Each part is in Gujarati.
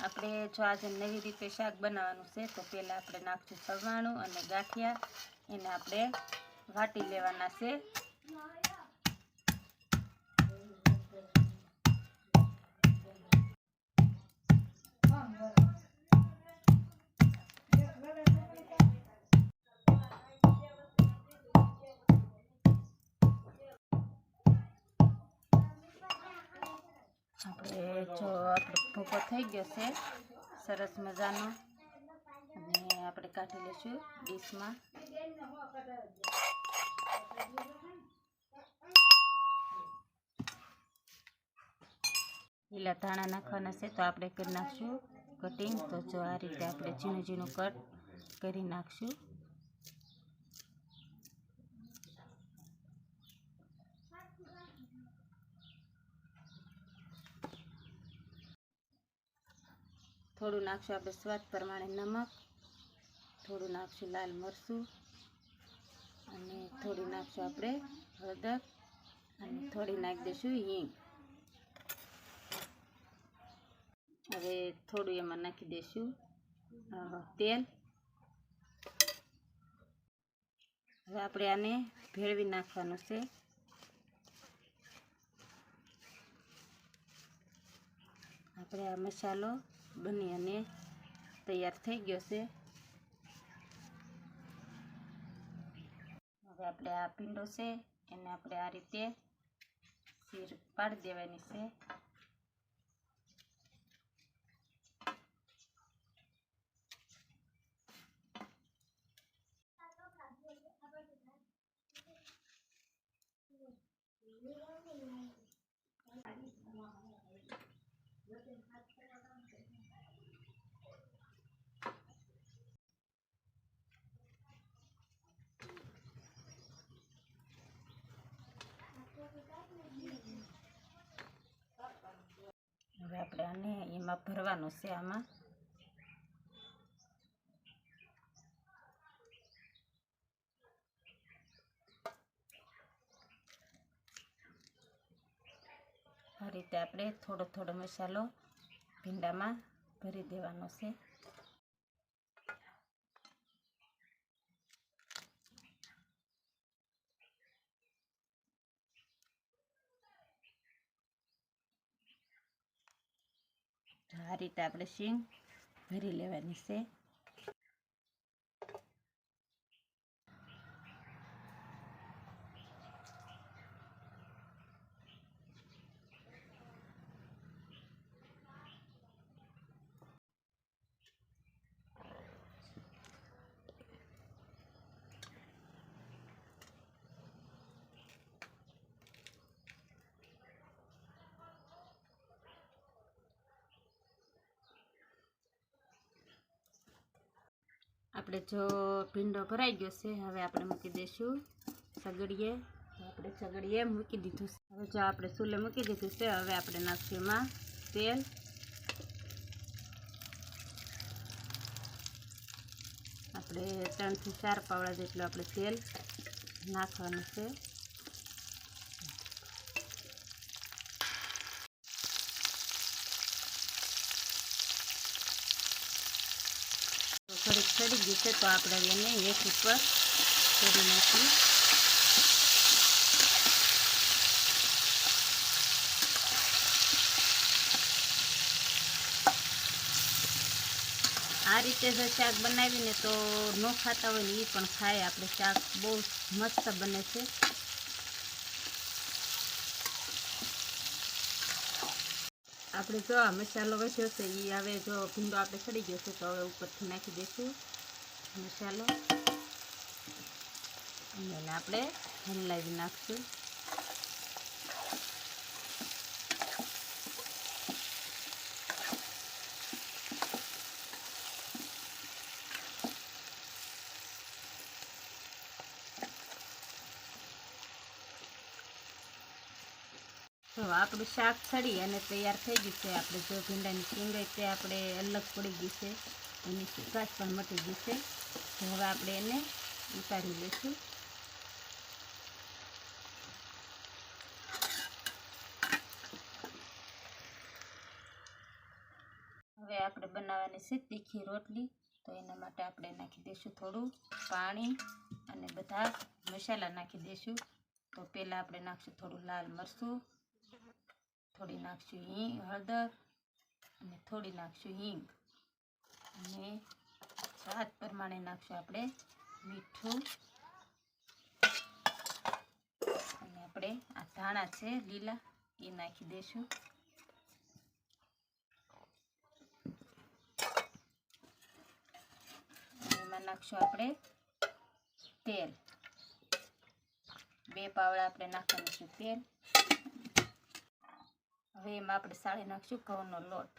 આપણે જો આજે નવી રીતે શાક બનાવવાનું છે તો પહેલાં આપણે નાખશું સવાણું અને ગાંઠિયા, એને આપણે વાટી લેવાના છે. આપણે જો આપણે ભૂકો થઈ ગયો છે સરસ મજાનો, અને આપણે કાઢી લઈશું ડીશમાં. લીલા ધાણા નાખવાના છે તો આપણે કરી નાખશું કટિંગ. તો જો આ રીતે આપણે ઝીણું ઝીણું કટ કરી નાખશું. થોડું નાખશું આપણે સ્વાદ પ્રમાણે નમક, થોડું નાખશું લાલ મરચું, અને થોડી નાખશું આપણે હળદર, અને થોડી નાખી દઈશું હિંગ. હવે થોડું એમાં નાખી દઈશું તેલ. હવે આપણે આને ભેળવી નાખવાનું છે. આપણે આ મસાલો બની અને તૈયાર થઈ ગયો છે. હવે આપણે આ પીંડો છે એને આપણે આ રીતે શીર પાડી દેવાની છે. હવે આપણે આને એમાં ભરવાનું છે. આમાં આ રીતે આપણે થોડો થોડો મસાલો ભીંડામાં ભરી દેવાનો છે. આ રીતે આપણે શીંગ ભરી લેવાની છે. આપણે જો ભીંડો ભરાઈ ગયો છે, હવે આપણે મૂકી દઈશું સગડીએ. આપણે સગડીએ મૂકી દીધું છે. હવે જો આપણે ચૂલે મૂકી દીધું છે. હવે આપણે નાખશું એમાં તેલ. આપણે 3 થી 4 પાવડા જેટલું આપણે તેલ નાખવાનું છે. થોડીક સડી ગઈ છે તો આપણે એને એક ઉપર કરી નાખીએ. આ રીતે જો શાક બનાવીને તો ન ખાતા હોય ને એ પણ ખાય. આપણે શાક બહુ મસ્ત બને છે. આપણે જો આ મસાલો વસ્યો છે એ હવે જો ભીંડો આપણે સડી ગયો છે તો હવે ઉપરથી નાખી દઈશું મસાલો, અને એને આપણે હલાવી નાખશું. તો આપણું શાક સડી અને તૈયાર થઈ ગયું છે. આપણે જો ભીંડાની શીંગ તે આપણે અલગ પડી ગઈ છે, એની ચીકાશ પણ મટી ગઈ છે. તો હવે આપણે એને ઉતારી લઈશું. હવે આ આપણે બનાવવાની છે તીખી રોટલી, તો એના માટે આપણે નાખી દઈશું થોડું પાણી અને બધા મસાલા નાખી દઈશું. તો પહેલાં આપણે નાખશું થોડું લાલ મરચું, થોડી નાખશું હળદર અને થોડી નાખશું હિંગ અને સ્વાદ પ્રમાણે નાખશું આપણે મીઠું અને આપણે આ ધાણા છે લીલા એ નાખી દઈશું. એમાં નાખશું આપણે તેલ, 2 પાવડા આપણે નાખવાનું છે તેલ. હવે એમાં આપણે સાળી નાખશું ઘઉંનો લોટ.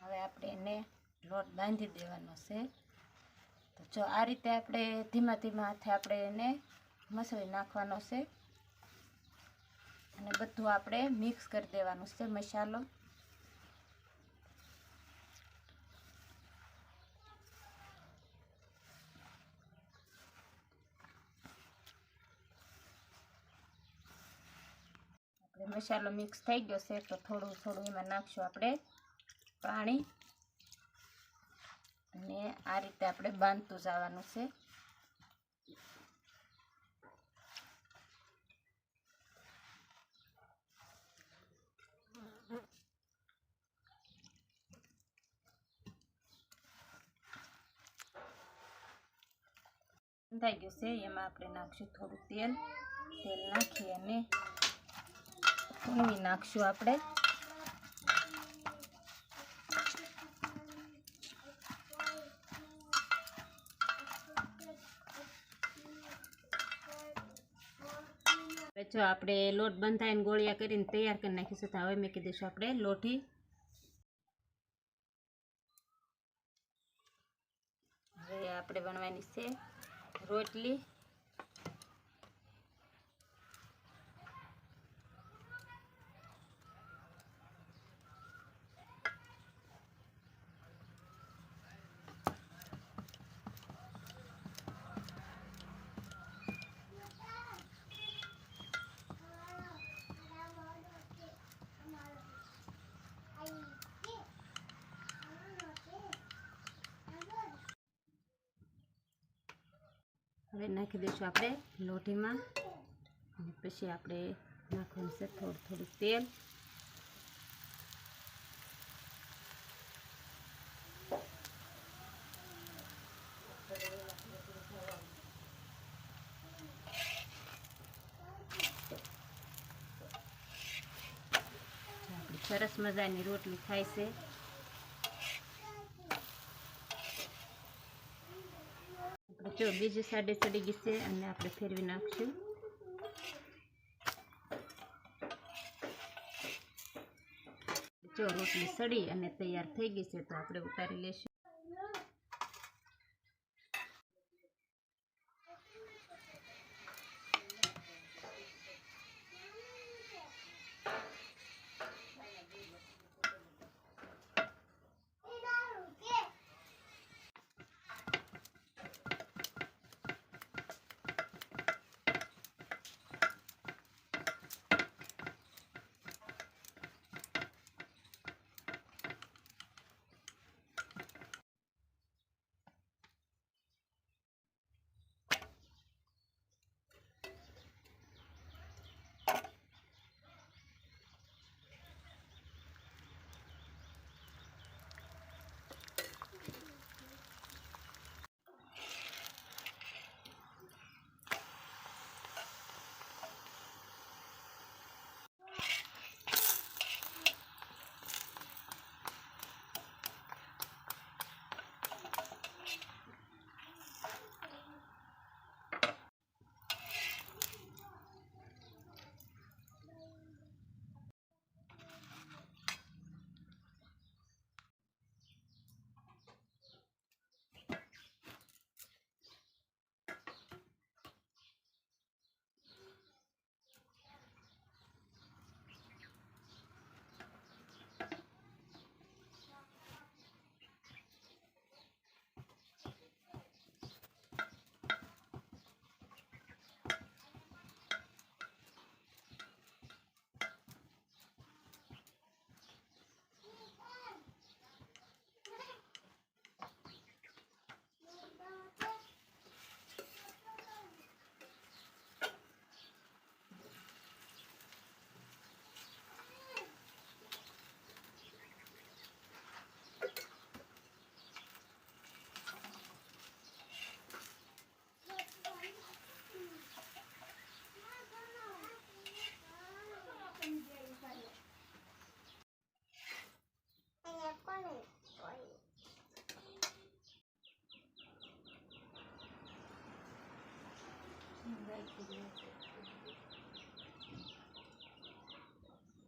હવે આપણે એને લોટ બાંધી દેવાનો છે. તો જો આ રીતે આપણે ધીમા ધીમા હાથે આપણે એને મસળી નાખવાનો છે અને બધું આપણે મિક્સ કરી દેવાનું છે મસાલો. આપણે મસાલો મિક્સ થઈ ગયો છે તો થોડું થોડું એમાં નાખશું આપણે પાણી અને આ રીતે આપણે બાંધતું જવાનું છે. થઈ ગયું છે એમાં આપણે નાખશું થોડું તેલ નાખી અને નાખશું આપણે જો આપણે લોટ બંધાઈને ગોળિયા કરીને તૈયાર કરી નાખીશું. તો હવે મૂકી દઈશું આપણે લોટી. હવે આપણે બનાવવાની છે રોટલી. હવે નાખી દઈશું આપણે લોટીમાં અને પછી આપણે નાખવાનું છે થોડું થોડું તેલ. આપણી સરસ મજાની રોટલી થાય છે. જો બીજી સાઈડે ચડી ગઈ છે અને આપણે ફેરવી નાખશું. જો રોટલી સડી અને તૈયાર થઈ ગઈ છે તો આપણે ઉતારી લઈશું.